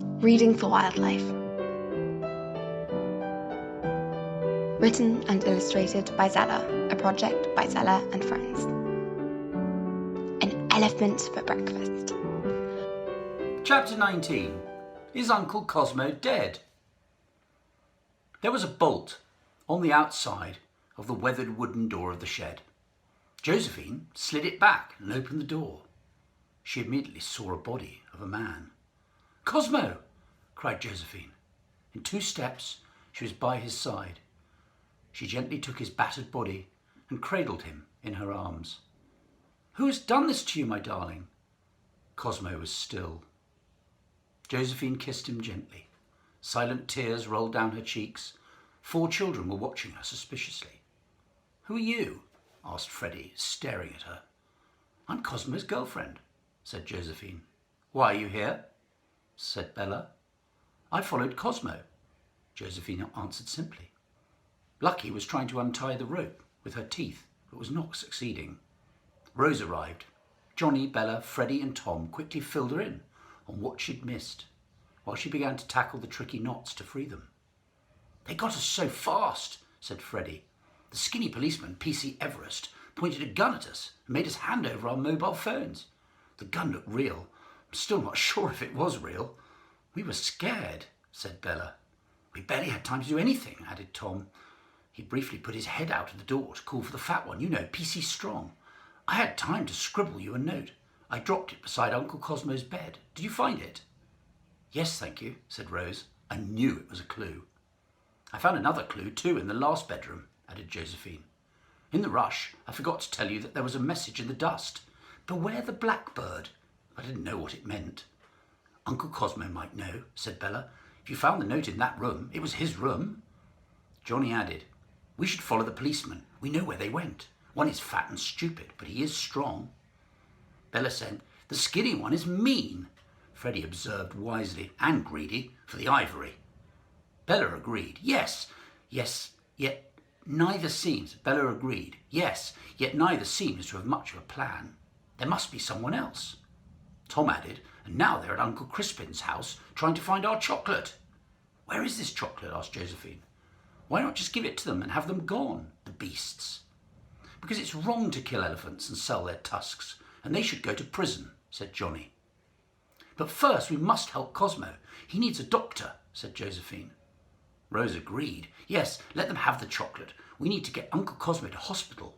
Reading for Wildlife. Written and illustrated by Zella, a project by Zella and friends. An elephant for breakfast. Chapter 19. Is Uncle Cosmo dead? There was a bolt on the outside of the weathered wooden door of the shed. Josephine slid it back and opened the door. She immediately saw a body of a man. "Cosmo!" cried Josephine. In 2 steps she was by his side. She gently took his battered body and cradled him in her arms. "Who has done this to you, my darling?" Cosmo was still. Josephine kissed him gently. Silent tears rolled down her cheeks. 4 children were watching her suspiciously. "Who are you?" asked Freddie, staring at her. "I'm Cosmo's girlfriend," said Josephine. "Why are you here?" said Bella. "I followed Cosmo," Josephine answered simply. Lucky was trying to untie the rope with her teeth, but was not succeeding. Rose arrived. Johnny, Bella, Freddie and Tom quickly filled her in on what she'd missed, while she began to tackle the tricky knots to free them. "They got us so fast," said Freddie. "The skinny policeman, P.C. Everest, pointed a gun at us and made us hand over our mobile phones. The gun looked real. I'm still not sure if it was real. We were scared," said Bella. "We barely had time to do anything," added Tom. He briefly put his head out of the door to call for the fat one, you know, P.C. Strong. "I had time to scribble you a note. I dropped it beside Uncle Cosmo's bed. Did you find it?" "Yes, thank you," said Rose. "I knew it was a clue." "I found another clue too in the last bedroom," added Josephine. "In the rush, I forgot to tell you that there was a message in the dust. 'Beware the blackbird.' I didn't know what it meant." "Uncle Cosmo might know," said Bella. "If you found the note in that room, it was his room." Johnny added, "We should follow the policeman. We know where they went. One is fat and stupid, but he is strong." Bella said, "The skinny one is mean," Freddie observed wisely, "and greedy for the ivory." Bella agreed. Yes, yet neither seems to have much of a plan. There must be someone else. Tom added, "And now they're at Uncle Crispin's house trying to find our chocolate." "Where is this chocolate?" asked Josephine. "Why not just give it to them and have them gone, the beasts?" "Because it's wrong to kill elephants and sell their tusks, and they should go to prison," said Johnny. "But first we must help Cosmo. He needs a doctor," said Josephine. Rose agreed. "Yes, let them have the chocolate. We need to get Uncle Cosmo to hospital."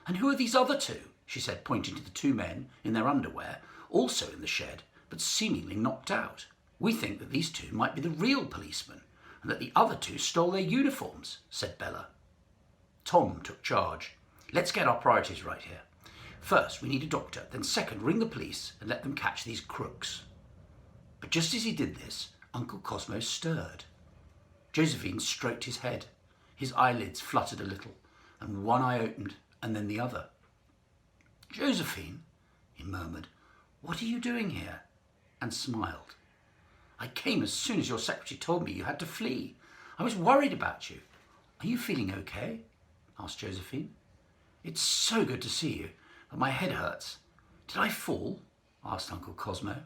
"And who are these other 2? she said, pointing to the 2 men in their underwear, also in the shed, but seemingly knocked out. "We think that these 2 might be the real policemen, and that the other 2 stole their uniforms," said Bella. Tom took charge. "Let's get our priorities right here. First, we need a doctor. Then second, ring the police and let them catch these crooks." But just as he did this, Uncle Cosmo stirred. Josephine stroked his head. His eyelids fluttered a little, and one eye opened, and then the other. "Josephine," he murmured, "what are you doing here?" and smiled. "I came as soon as your secretary told me you had to flee. I was worried about you. Are you feeling okay?" asked Josephine. "It's so good to see you, but my head hurts." "Did I fall?" asked Uncle Cosmo.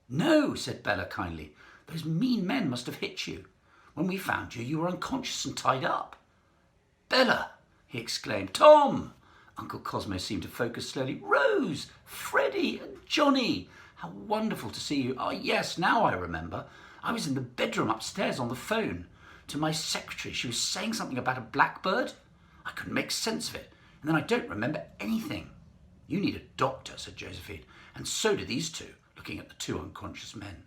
"No," said Bella kindly. "Those mean men must have hit you. When we found you, you were unconscious and tied up." "Bella!" he exclaimed. "Tom!" Uncle Cosmo seemed to focus slowly. "Rose! Freddie! And Johnny! How wonderful to see you. Ah, yes, now I remember. I was in the bedroom upstairs on the phone to my secretary. She was saying something about a blackbird. I couldn't make sense of it, and then I don't remember anything." "You need a doctor," said Josephine, "and so do these 2, looking at the 2 unconscious men.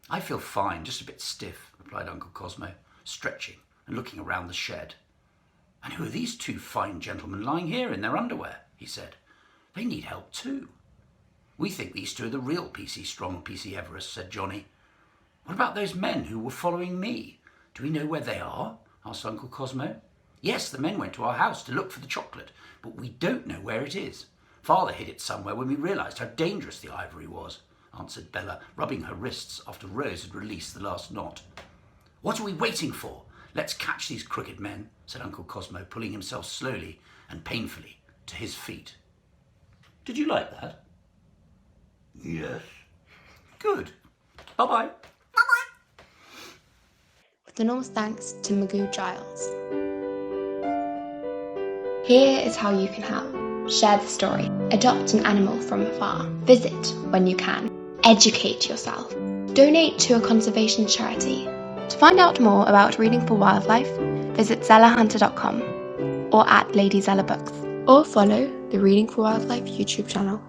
"I feel fine, just a bit stiff," replied Uncle Cosmo, stretching and looking around the shed. "And who are these 2 fine gentlemen lying here in their underwear?" he said. "They need help too." "We think these 2 are the real P.C. Strong and P.C. Everest," said Johnny. "What about those men who were following me? Do we know where they are?" asked Uncle Cosmo. "Yes, the men went to our house to look for the chocolate, but we don't know where it is. Father hid it somewhere when we realised how dangerous the ivory was," answered Bella, rubbing her wrists after Rose had released the last knot. "What are we waiting for? Let's catch these crooked men," said Uncle Cosmo, pulling himself slowly and painfully to his feet. "Did you like that?" "Yes." "Good. Bye-bye." with enormous thanks to Magoo Giles. Here is how you can help. Share the story. Adopt an animal from afar. Visit when you can. Educate yourself. Donate to a conservation charity. To find out more about Reading for Wildlife, visit zellahunter.com or at Lady Zella Books, or follow the Reading for Wildlife YouTube channel.